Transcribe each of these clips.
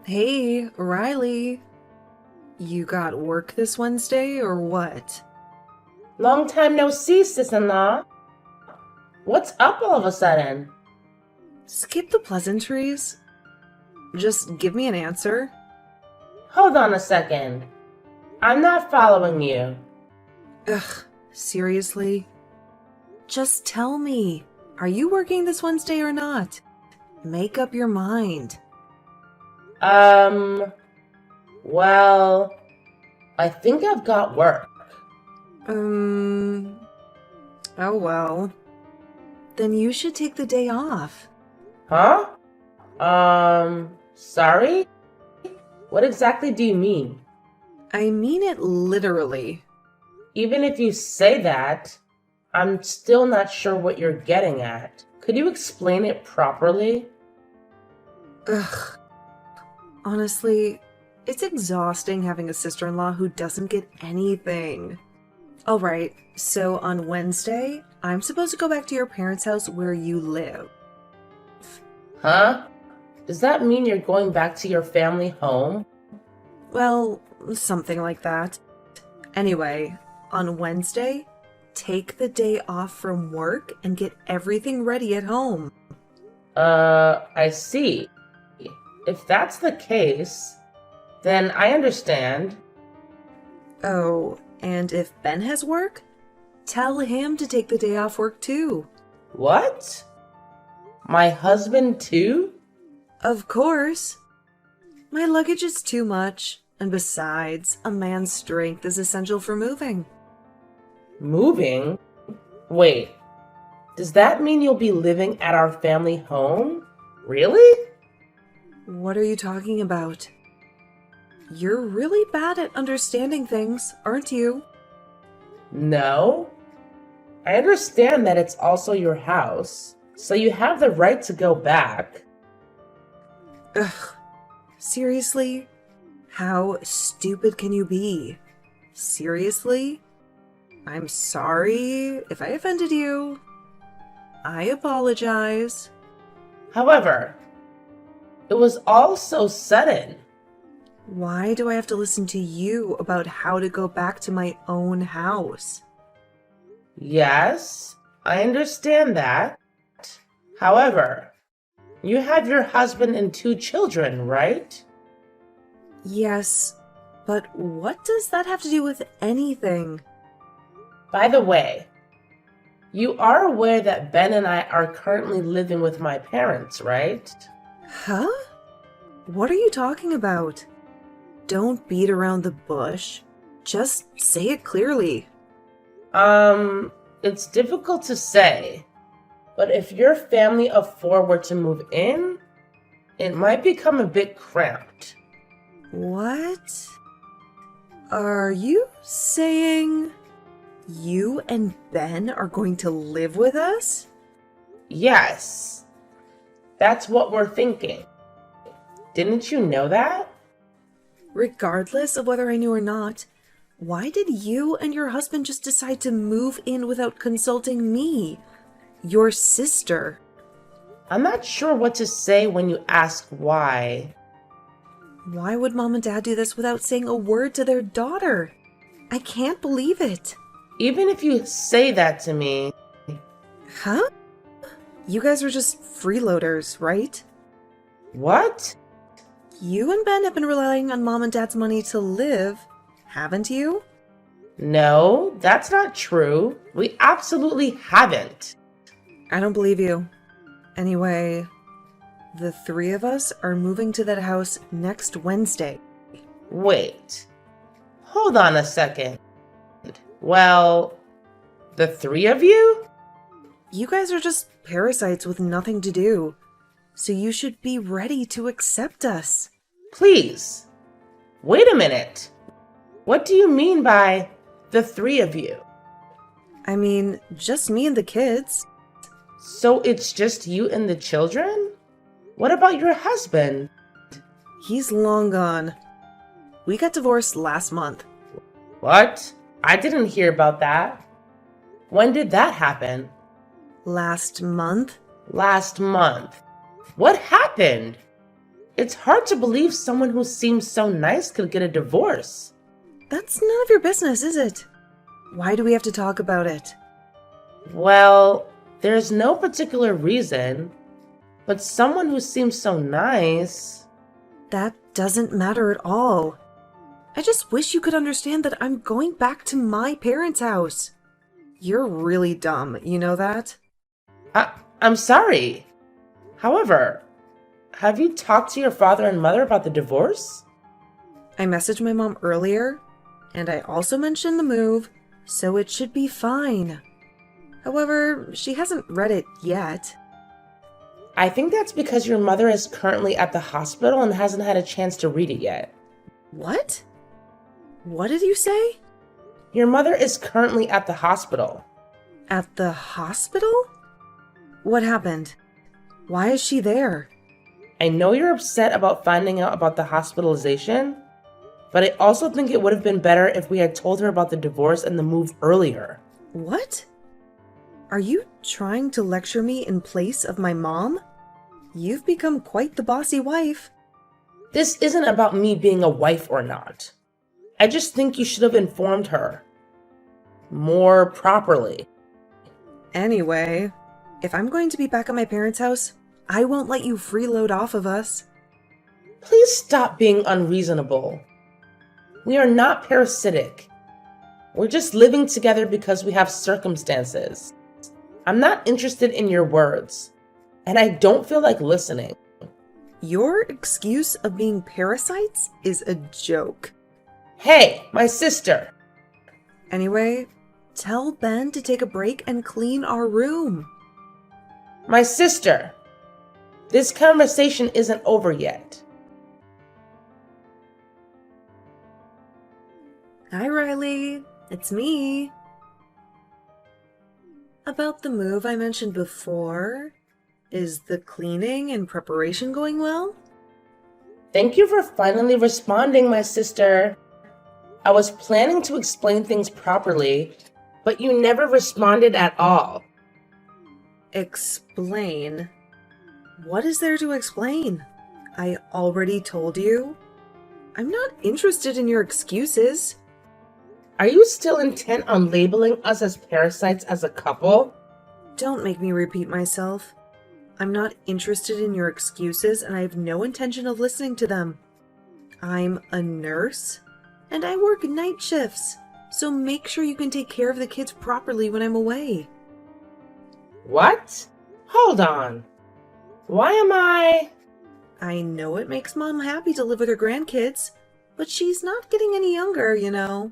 Hey, Riley. You got work this Wednesday or what? Long time no see, sis-in-law. What's up all of a sudden? Skip the pleasantries. Just give me an answer. Hold on a second. I'm not following you. Ugh, seriously? Just tell me. Are you working this Wednesday or not? Make up your mind. Well, I think I've got work. Oh well. Then you should take the day off. Huh? Sorry? What exactly do you mean? I mean it literally. Even if you say that, I'm still not sure what you're getting at. Could you explain it properly? Ugh. Honestly, it's exhausting having a sister-in-law who doesn't get anything. Alright, so on Wednesday, I'm supposed to go back to your parents' house where you live. Huh? Does that mean you're going back to your family home? Well, something like that. Anyway, on Wednesday, take the day off from work and get everything ready at home. I see. If that's the case, then I understand. Oh, and if Ben has work, tell him to take the day off work too. What? My husband too? Of course. My luggage is too much, and besides, a man's strength is essential for moving. Moving? Wait, does that mean you'll be living at our family home? Really? What are you talking about? You're really bad at understanding things, aren't you? No. I understand that it's also your house, so you have the right to go back. Ugh. Seriously? How stupid can you be? Seriously? I'm sorry if I offended you. I apologize. However, it was all so sudden. Why do I have to listen to you about how to go back to my own house? Yes, I understand that. However, you have your husband and 2 children, right? Yes, but what does that have to do with anything? By the way, you are aware that Ben and I are currently living with my parents, right? Huh? What are you talking about? Don't beat around the bush. Just say it clearly. It's difficult to say, but if your family of 4 were to move in, it might become a bit cramped. What? Are you saying you and Ben are going to live with us? Yes, that's what we're thinking. Didn't you know that? Regardless of whether I knew or not, why did you and your husband just decide to move in without consulting me, your sister? I'm not sure what to say when you ask why. Why would mom and dad do this without saying a word to their daughter? I can't believe it. Even if you say that to me, Huh? You guys are just freeloaders, right? what? You and Ben have been relying on mom and dad's money to live, haven't you? No, that's not true. We absolutely haven't. I don't believe you. Anyway, the 3 of us are moving to that house next Wednesday. Wait, hold on a second. Well, the 3 of you? You guys are just parasites with nothing to do, so you should be ready to accept us. Please, wait a minute. What do you mean by the 3 of you? I mean, just me and the kids. So it's just you and the children? What about your husband? He's long gone. We got divorced last month. What? I didn't hear about that. When did that happen? Last month? Last month. What happened? It's hard to believe someone who seems so nice could get a divorce. That's none of your business, is it? Why do we have to talk about it? Well, there's no particular reason, but someone who seems so nice... That doesn't matter at all. I just wish you could understand that I'm going back to my parents' house. You're really dumb, you know that? I'm sorry. However, have you talked to your father and mother about the divorce? I messaged my mom earlier, and I also mentioned the move, so it should be fine. However, she hasn't read it yet. I think that's because your mother is currently at the hospital and hasn't had a chance to read it yet. What? What did you say? Your mother is currently at the hospital. At the hospital? What happened? Why is she there? I know you're upset about finding out about the hospitalization, but I also think it would have been better if we had told her about the divorce and the move earlier. What? Are you trying to lecture me in place of my mom? You've become quite the bossy wife. This isn't about me being a wife or not. I just think you should have informed her more properly. Anyway, if I'm going to be back at my parents' house, I won't let you freeload off of us. Please stop being unreasonable. We are not parasitic. We're just living together because we have circumstances. I'm not interested in your words, and I don't feel like listening. Your excuse of being parasites is a joke. Hey, my sister! Anyway, tell Ben to take a break and clean our room. My sister! This conversation isn't over yet. Hi, Riley. It's me. About the move I mentioned before, is the cleaning and preparation going well? Thank you for finally responding, my sister. I was planning to explain things properly, but you never responded at all. Explain? What is there to explain? I already told you. I'm not interested in your excuses. Are you still intent on labeling us as parasites as a couple? Don't make me repeat myself. I'm not interested in your excuses, and I have no intention of listening to them. I'm a nurse, and I work night shifts, so make sure you can take care of the kids properly when I'm away. What? Hold on. Why am I... I know it makes Mom happy to live with her grandkids, but she's not getting any younger, you know.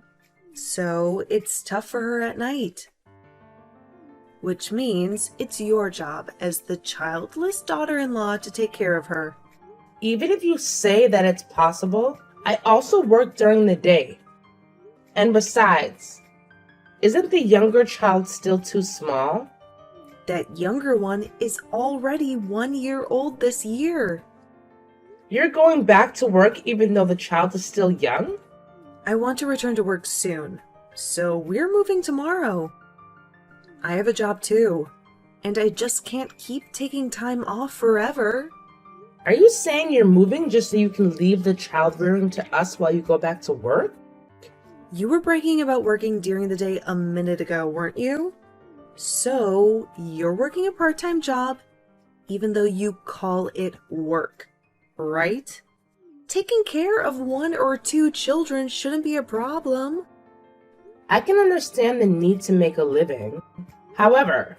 So it's tough for her at night. Which means it's your job as the childless daughter-in-law to take care of her. Even if you say that it's possible, I also work during the day. And besides, isn't the younger child still too small? That younger one is already 1 year old this year. You're going back to work even though the child is still young? I want to return to work soon, so we're moving tomorrow. I have a job too, and I just can't keep taking time off forever. Are you saying you're moving just so you can leave the child rearing to us while you go back to work? You were bragging about working during the day a minute ago, weren't you? So, you're working a part-time job, even though you call it work, right? Taking care of 1 or 2 children shouldn't be a problem. I can understand the need to make a living. However,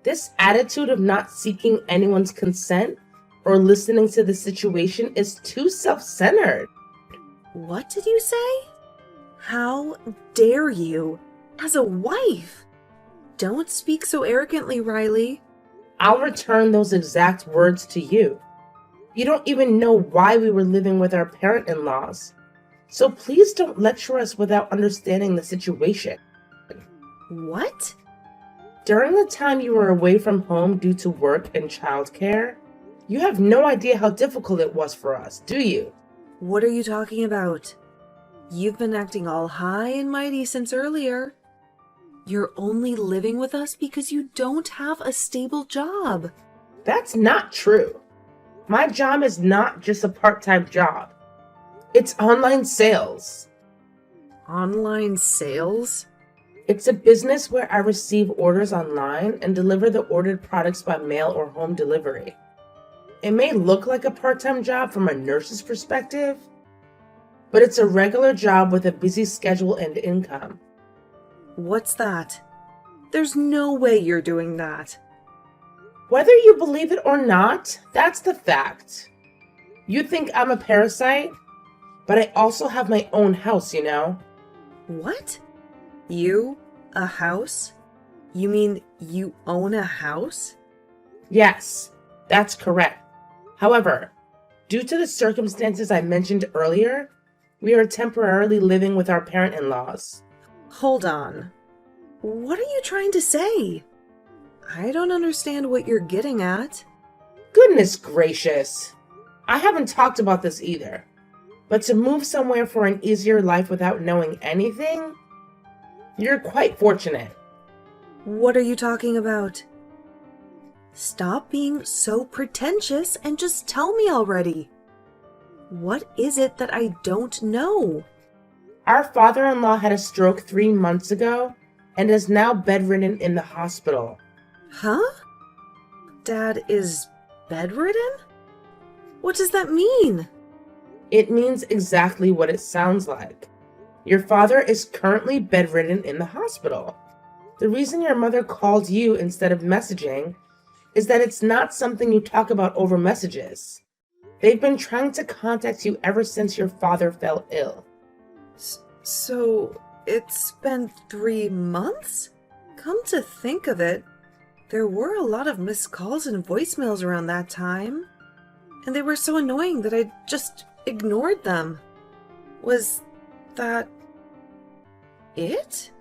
this attitude of not seeking anyone's consent or listening to the situation is too self-centered. What did you say? How dare you, as a wife? Don't speak so arrogantly, Riley. I'll return those exact words to you. You don't even know why we were living with our parent-in-laws. So please don't lecture us without understanding the situation. What? During the time you were away from home due to work and childcare, you have no idea how difficult it was for us, do you? What are you talking about? You've been acting all high and mighty since earlier. You're only living with us because you don't have a stable job. That's not true. My job is not just a part-time job. It's online sales. Online sales? It's a business where I receive orders online and deliver the ordered products by mail or home delivery. It may look like a part-time job from a nurse's perspective, but it's a regular job with a busy schedule and income. What's that? There's no way you're doing that. Whether you believe it or not, that's the fact. You think I'm a parasite, but I also have my own house, you know? What? You? A house? You mean you own a house? Yes, that's correct. However, due to the circumstances I mentioned earlier, we are temporarily living with our parent-in-laws. Hold on. What are you trying to say? I don't understand what you're getting at. Goodness gracious. I haven't talked about this either. But to move somewhere for an easier life without knowing anything, you're quite fortunate. What are you talking about? Stop being so pretentious and just tell me already. What is it that I don't know? Our father-in-law had a stroke 3 months ago and is now bedridden in the hospital. Huh? Dad is bedridden? What does that mean? It means exactly what it sounds like. Your father is currently bedridden in the hospital. The reason your mother called you instead of messaging is that it's not something you talk about over messages. They've been trying to contact you ever since your father fell ill. So, it's been 3 months? Come to think of it, there were a lot of missed calls and voicemails around that time. And they were so annoying that I just ignored them. Was that it?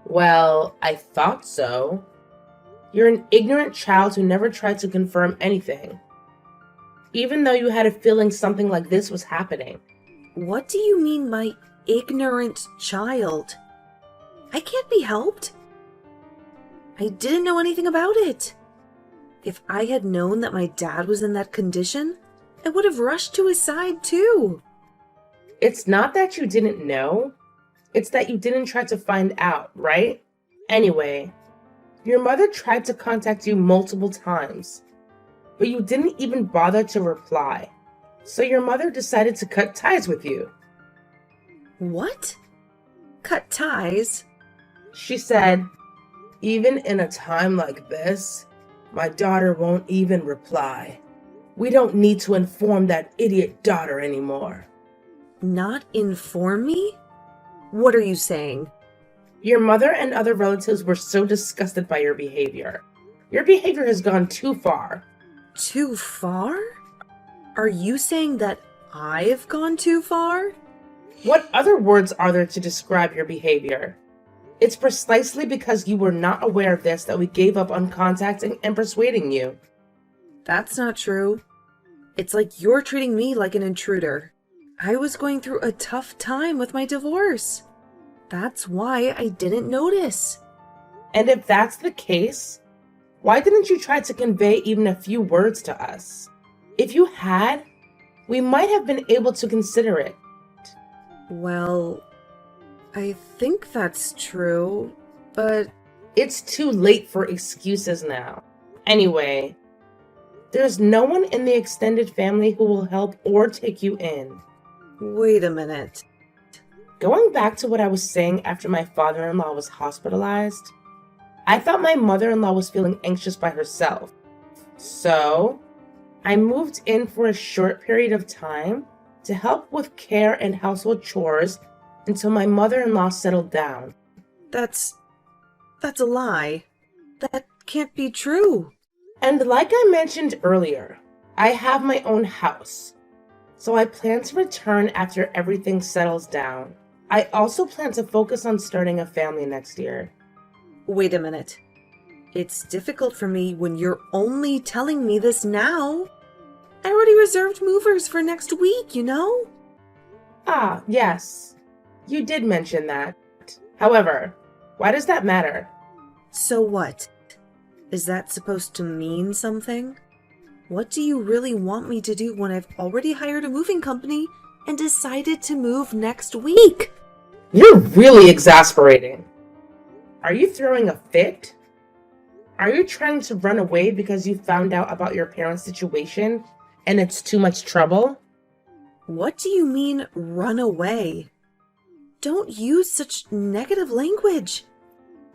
Well, I thought so. You're an ignorant child who never tried to confirm anything, even though you had a feeling something like this was happening. What do you mean, my ignorant child? I can't be helped. I didn't know anything about it. If I had known that my dad was in that condition, I would have rushed to his side too. It's not that you didn't know, it's that you didn't try to find out, right? Anyway, your mother tried to contact you multiple times, but you didn't even bother to reply. So your mother decided to cut ties with you. What? Cut ties? She said, "Even in a time like this, my daughter won't even reply. We don't need to inform that idiot daughter anymore." Not inform me? What are you saying? Your mother and other relatives were so disgusted by your behavior. Your behavior has gone too far. Too far? Are you saying that I've gone too far? What other words are there to describe your behavior? It's precisely because you were not aware of this that we gave up on contacting and persuading you. That's not true. It's like you're treating me like an intruder. I was going through a tough time with my divorce. That's why I didn't notice. And if that's the case, why didn't you try to convey even a few words to us? If you had, we might have been able to consider it. Well, I think that's true, but It's too late for excuses now. Anyway, there's no one in the extended family who will help or take you in. wait a minute. Going back to what I was saying after my father-in-law was hospitalized, I thought my mother-in-law was feeling anxious by herself. So, I moved in for a short period of time to help with care and household chores until my mother-in-law settled down. That's a lie. That can't be true. And like I mentioned earlier, I have my own house. So I plan to return after everything settles down. I also plan to focus on starting a family next year. Wait a minute. It's difficult for me when you're only telling me this now. I already reserved movers for next week, you know? Ah, yes. You did mention that. However, why does that matter? So what? Is that supposed to mean something? What do you really want me to do when I've already hired a moving company and decided to move next week? You're really exasperating. Are you throwing a fit? Are you trying to run away because you found out about your parents' situation and it's too much trouble? What do you mean, run away? Don't use such negative language.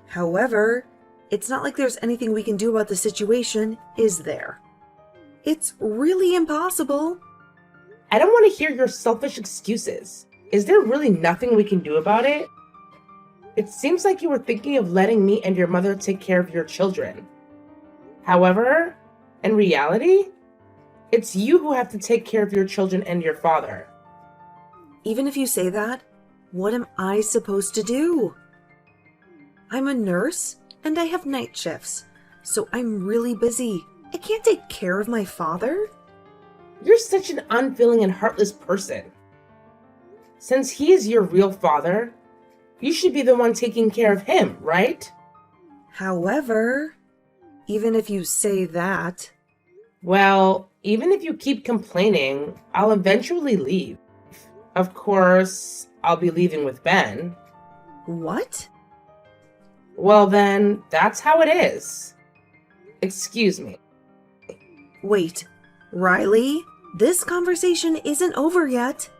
However, it's not like there's anything we can do about the situation, is there? It's really impossible. I don't want to hear your selfish excuses. Is there really nothing we can do about it? It seems like you were thinking of letting me and your mother take care of your children. However, in reality, it's you who have to take care of your children and your father. Even if you say that, what am I supposed to do? I'm a nurse and I have night shifts, so I'm really busy. I can't take care of my father. You're such an unfeeling and heartless person. Since he is your real father, you should be the one taking care of him, right? However, even if you say that... Well, even if you keep complaining, I'll eventually leave. Of course, I'll be leaving with Ben. What? Well then, that's how it is. Excuse me. Wait, Riley, this conversation isn't over yet.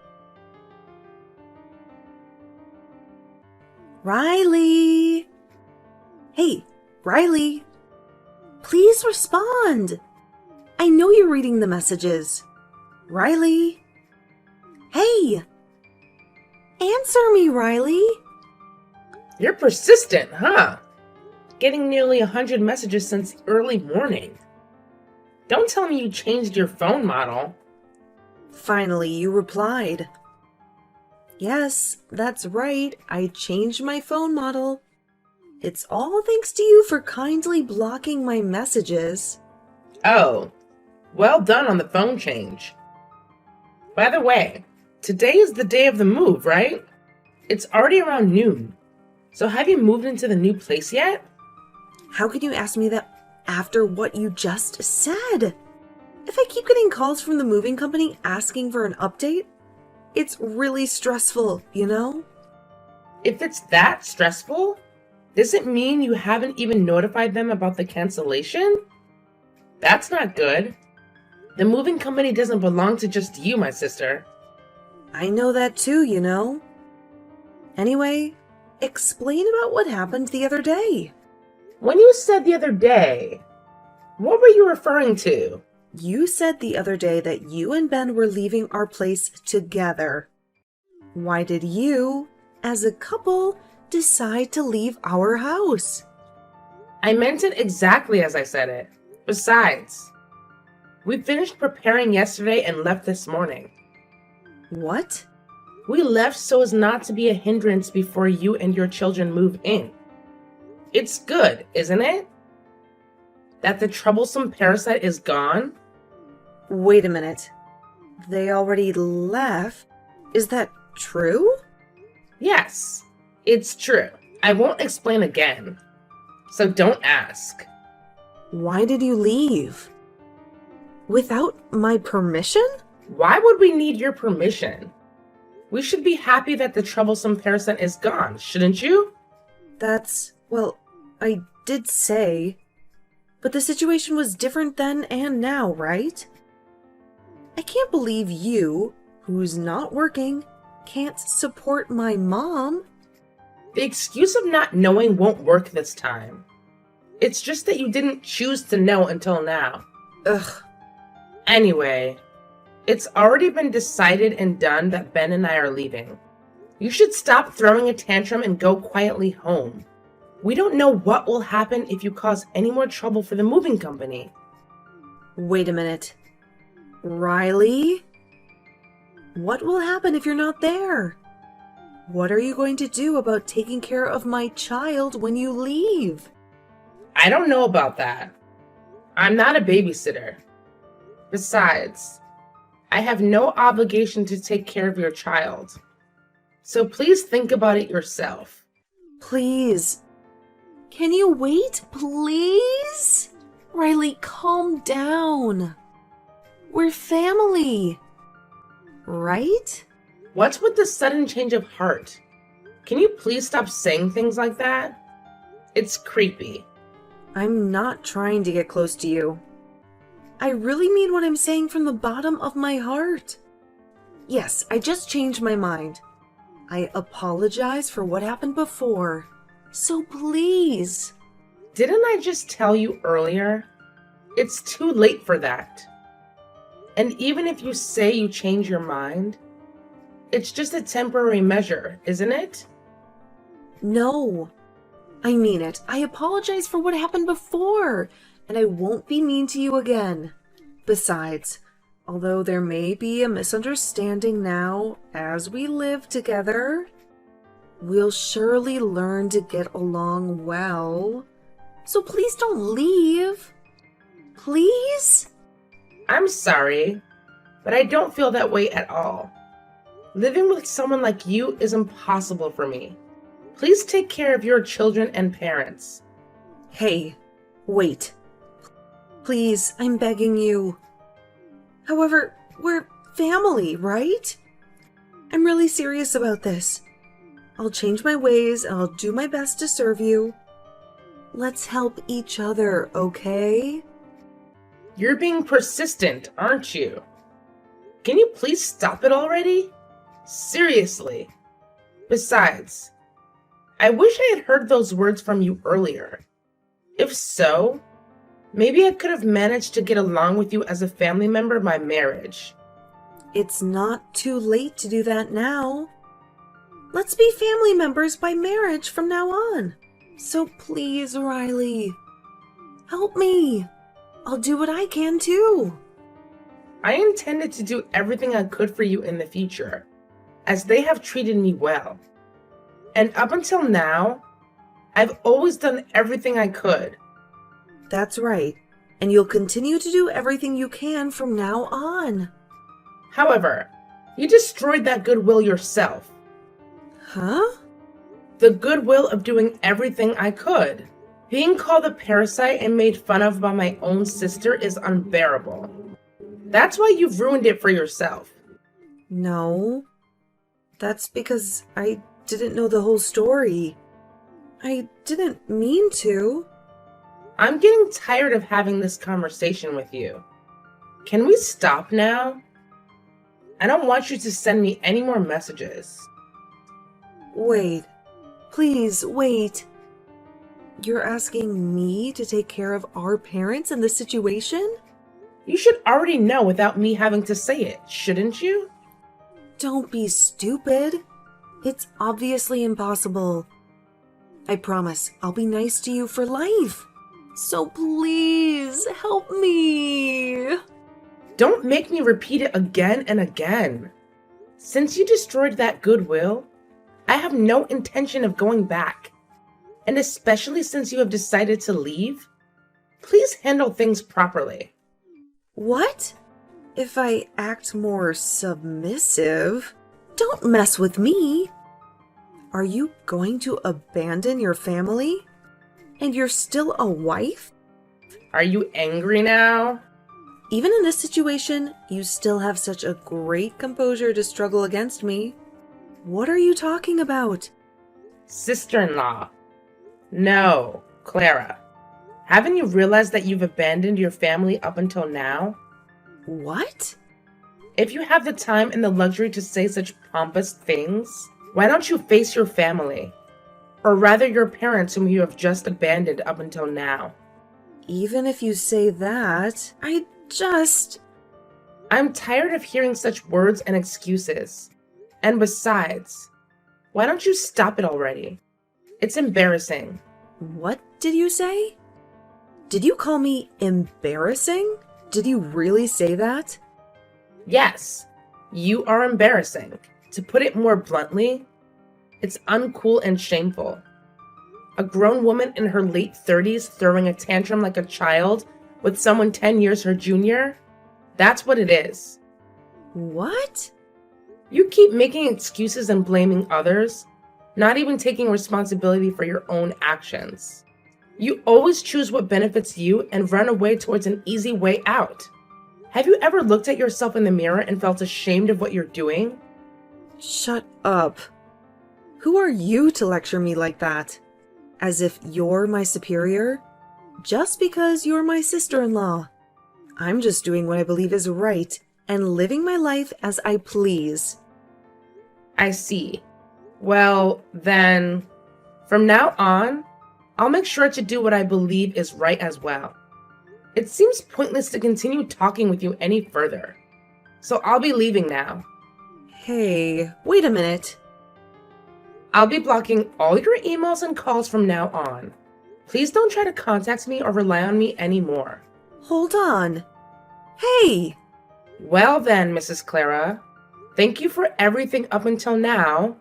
Riley! Hey, Riley! Please respond! I know you're reading the messages. Riley! Hey! Answer me, Riley! You're persistent, huh? Getting nearly 100 messages since early morning. Don't tell me you changed your phone model. Finally, you replied. Yes, that's right. I changed my phone model. It's all thanks to you for kindly blocking my messages. Oh, well done on the phone change. By the way, today is the day of the move, right? It's already around noon. So have you moved into the new place yet? How can you ask me that after what you just said? If I keep getting calls from the moving company asking for an update, it's really stressful, you know? If it's that stressful, does it mean you haven't even notified them about the cancellation? That's not good. The moving company doesn't belong to just you, my sister. I know that too, you know? Anyway, explain about what happened the other day. When you said the other day, what were you referring to? You said the other day that you and Ben were leaving our place together. Why did you, as a couple, decide to leave our house? I meant it exactly as I said it. Besides, we finished preparing yesterday and left this morning. What? We left so as not to be a hindrance before you and your children move in. It's good, isn't it? That the troublesome parasite is gone? Wait a minute. They already left? Is that true? Yes, it's true. I won't explain again. So don't ask. Why did you leave? Without my permission? Why would we need your permission? We should be happy that the troublesome parasite is gone, shouldn't you? Well, I did say. But the situation was different then and now, right? I can't believe you, who's not working, can't support my mom. The excuse of not knowing won't work this time. It's just that you didn't choose to know until now. Ugh. Anyway, it's already been decided and done that Ben and I are leaving. You should stop throwing a tantrum and go quietly home. We don't know what will happen if you cause any more trouble for the moving company. Wait a minute. Riley? What will happen if you're not there? What are you going to do about taking care of my child when you leave? I don't know about that. I'm not a babysitter. Besides, I have no obligation to take care of your child. So please think about it yourself. Please. Can you wait, please? Riley, calm down. We're family. Right? What's with the sudden change of heart? Can you please stop saying things like that? It's creepy. I'm not trying to get close to you. I really mean what I'm saying from the bottom of my heart. Yes, I just changed my mind. I apologize for what happened before. So please. Didn't I just tell you earlier? It's too late for that. And even if you say you change your mind, it's just a temporary measure, isn't it? No. I mean it. I apologize for what happened before, and I won't be mean to you again. Besides, although there may be a misunderstanding now as we live together, we'll surely learn to get along well. So please don't leave. Please? I'm sorry, but I don't feel that way at all. Living with someone like you is impossible for me. Please take care of your children and parents. Hey, wait. Please, I'm begging you. However, we're family, right? I'm really serious about this. I'll change my ways and I'll do my best to serve you. Let's help each other, okay? You're being persistent, aren't you? Can you please stop it already? Seriously. Besides, I wish I had heard those words from you earlier. If so, maybe I could have managed to get along with you as a family member by marriage. It's not too late to do that now. Let's be family members by marriage from now on. So please, Riley, help me. I'll do what I can too. I intended to do everything I could for you in the future, as they have treated me well. And up until now, I've always done everything I could. That's right. And you'll continue to do everything you can from now on. However, you destroyed that goodwill yourself. Huh? The goodwill of doing everything I could. Being called a parasite and made fun of by my own sister is unbearable. That's why you've ruined it for yourself. No. That's because I didn't know the whole story. I didn't mean to. I'm getting tired of having this conversation with you. Can we stop now? I don't want you to send me any more messages. Wait. Please, wait. You're asking me to take care of our parents in this situation? You should already know without me having to say it, shouldn't you? Don't be stupid. It's obviously impossible. I promise I'll be nice to you for life. So please help me. Don't make me repeat it again and again. Since you destroyed that goodwill, I have no intention of going back. And especially since you have decided to leave, please handle things properly. What? If I act more submissive? Don't mess with me. Are you going to abandon your family? And you're still a wife? Are you angry now? Even in this situation, you still have such a great composure to struggle against me. What are you talking about? Sister-in-law. No, Clara. Haven't you realized that you've abandoned your family up until now? What? If you have the time and the luxury to say such pompous things, why don't you face your family? Or rather your parents whom you have just abandoned up until now. Even if you say that, I'm tired of hearing such words and excuses. And besides, why don't you stop it already? It's embarrassing. What did you say? Did you call me embarrassing? Did you really say that? Yes, you are embarrassing. To put it more bluntly, it's uncool and shameful. A grown woman in her late 30s throwing a tantrum like a child with someone 10 years her junior? That's what it is. What? You keep making excuses and blaming others, not even taking responsibility for your own actions. You always choose what benefits you and run away towards an easy way out. Have you ever looked at yourself in the mirror and felt ashamed of what you're doing? Shut up. Who are you to lecture me like that? As if you're my superior? Just because you're my sister-in-law. I'm just doing what I believe is right and living my life as I please. I see. Well, then, from now on, I'll make sure to do what I believe is right as well. It seems pointless to continue talking with you any further. So I'll be leaving now. Hey, wait a minute. I'll be blocking all your emails and calls from now on. Please don't try to contact me or rely on me anymore. Hold on. Hey! Well then, Mrs. Clara, thank you for everything up until now.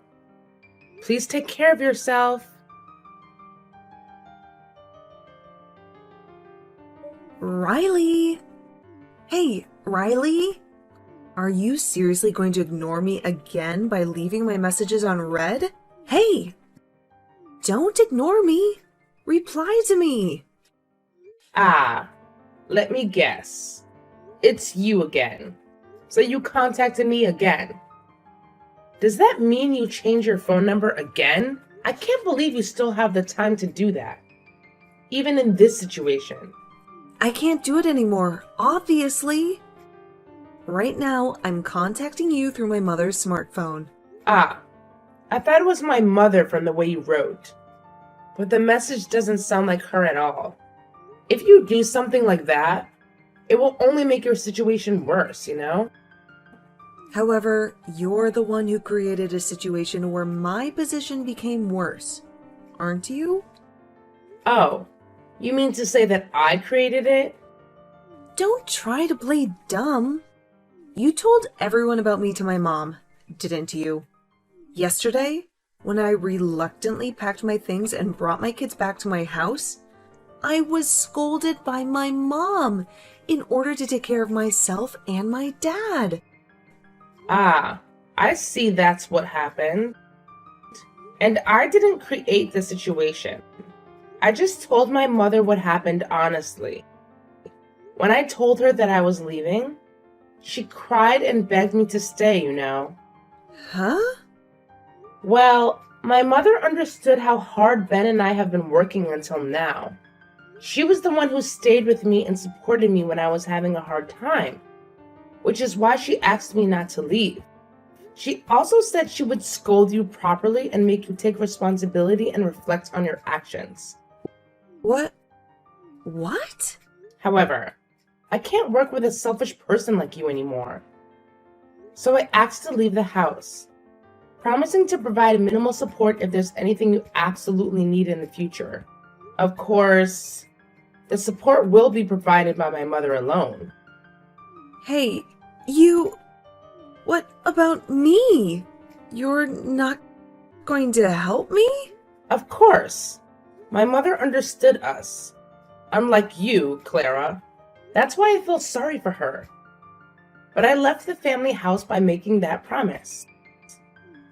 Please take care of yourself. Riley! Hey, Riley? Are you seriously going to ignore me again by leaving my messages unread? Hey! Don't ignore me! Reply to me! Ah, let me guess. It's you again. So you contacted me again. Does that mean you changed your phone number again? I can't believe you still have the time to do that. Even in this situation. I can't do it anymore, obviously. Right now, I'm contacting you through my mother's smartphone. Ah, I thought it was my mother from the way you wrote. But the message doesn't sound like her at all. If you do something like that, it will only make your situation worse, you know? However, you're the one who created a situation where my position became worse, aren't you? Oh, you mean to say that I created it? Don't try to play dumb. You told everyone about me to my mom, didn't you? Yesterday, when I reluctantly packed my things and brought my kids back to my house, I was scolded by my mom in order to take care of myself and my dad. Ah, I see that's what happened. And I didn't create the situation. I just told my mother what happened honestly. When I told her that I was leaving, she cried and begged me to stay, you know. Huh? Well, my mother understood how hard Ben and I have been working until now. She was the one who stayed with me and supported me when I was having a hard time, which is why she asked me not to leave. She also said she would scold you properly and make you take responsibility and reflect on your actions. What? However, I can't work with a selfish person like you anymore. So I asked to leave the house, promising to provide minimal support if there's anything you absolutely need in the future. Of course, the support will be provided by my mother alone. Hey, what about me? You're not going to help me? Of course. My mother understood us. Unlike you, Clara. That's why I feel sorry for her. But I left the family house by making that promise.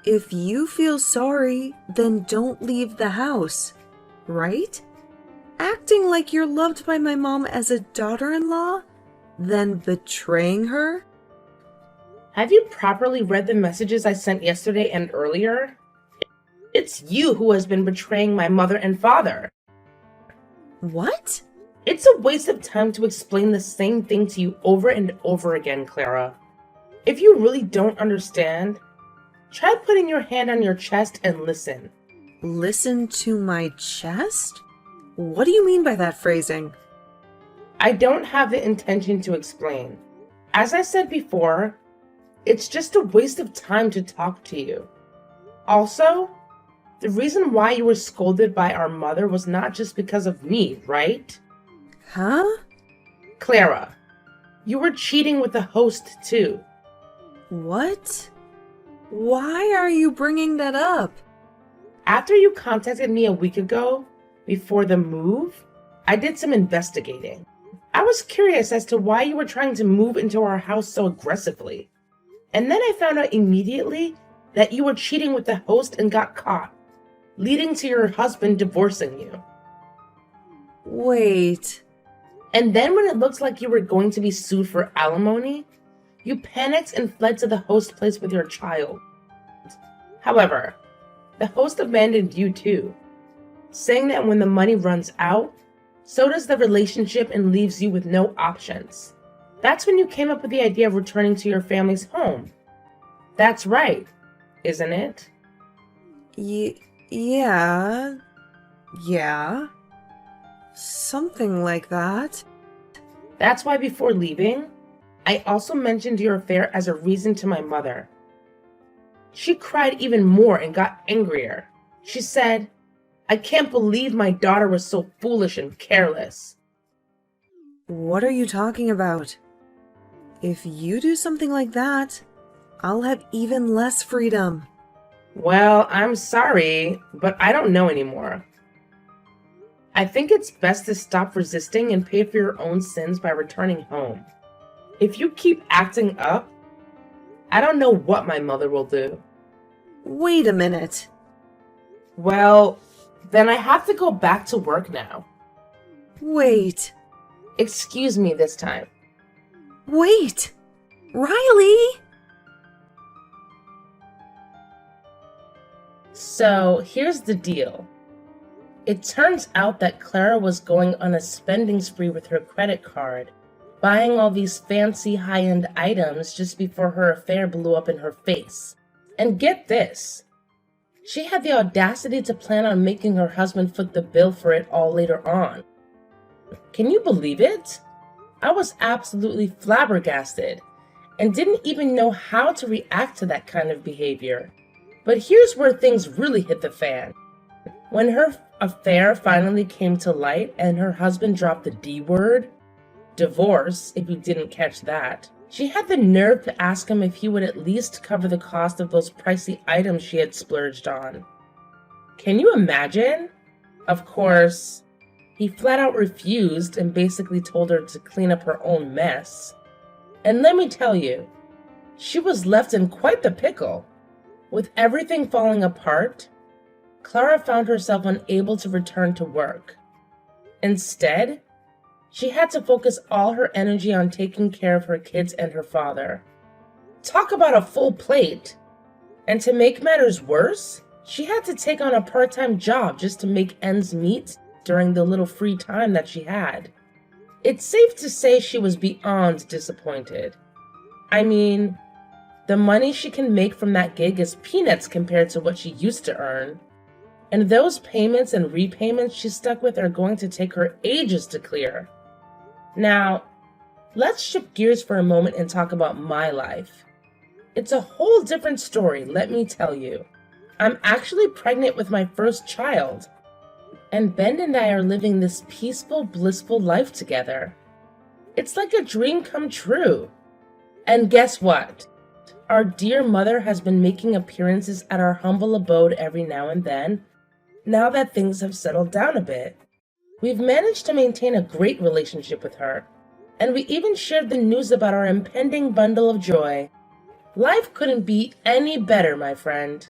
If you feel sorry, then don't leave the house, right? Acting like you're loved by my mom as a daughter-in-law, then betraying her? Have you properly read the messages I sent yesterday and earlier? It's you who has been betraying my mother and father. What? It's a waste of time to explain the same thing to you over and over again, Clara. If you really don't understand, try putting your hand on your chest and listen. Listen to my chest? What do you mean by that phrasing? I don't have the intention to explain. As I said before, it's just a waste of time to talk to you. Also, the reason why you were scolded by our mother was not just because of me, right? Huh? Clara, you were cheating with the host too. What? Why are you bringing that up? After you contacted me a week ago, before the move, I did some investigating. I was curious as to why you were trying to move into our house so aggressively. And then I found out immediately that you were cheating with the host and got caught, leading to your husband divorcing you. Wait, And then when it looked like you were going to be sued for alimony, you panicked and fled to the host place with your child. However, the host abandoned you too, saying that when the money runs out, so does the relationship and leaves you with no options. That's when you came up with the idea of returning to your family's home. That's right, isn't it? Yeah. Yeah. Something like that. That's why before leaving, I also mentioned your affair as a reason to my mother. She cried even more and got angrier. She said, "I can't believe my daughter was so foolish and careless." What are you talking about? If you do something like that, I'll have even less freedom. Well, I'm sorry, but I don't know anymore. I think it's best to stop resisting and pay for your own sins by returning home. If you keep acting up, I don't know what my mother will do. Wait a minute. Well, then I have to go back to work now. Wait. Excuse me this time. Wait! Riley! So, here's the deal. It turns out that Clara was going on a spending spree with her credit card, buying all these fancy high-end items just before her affair blew up in her face. And get this, she had the audacity to plan on making her husband foot the bill for it all later on. Can you believe it? I was absolutely flabbergasted and didn't even know how to react to that kind of behavior. But here's where things really hit the fan. When her affair finally came to light and her husband dropped the D word, divorce, if you didn't catch that, she had the nerve to ask him if he would at least cover the cost of those pricey items she had splurged on. Can you imagine? Of course, he flat out refused and basically told her to clean up her own mess. And let me tell you, she was left in quite the pickle. With everything falling apart, Clara found herself unable to return to work. Instead, she had to focus all her energy on taking care of her kids and her father. Talk about a full plate! And to make matters worse, she had to take on a part-time job just to make ends meet during the little free time that she had. It's safe to say she was beyond disappointed. I mean, the money she can make from that gig is peanuts compared to what she used to earn. And those payments and repayments she's stuck with are going to take her ages to clear. Now, let's shift gears for a moment and talk about my life. It's a whole different story, let me tell you. I'm actually pregnant with my first child. And Ben and I are living this peaceful, blissful life together. It's like a dream come true. And guess what? Our dear mother has been making appearances at our humble abode every now and then, now that things have settled down a bit. We've managed to maintain a great relationship with her, and we even shared the news about our impending bundle of joy. Life couldn't be any better, my friend.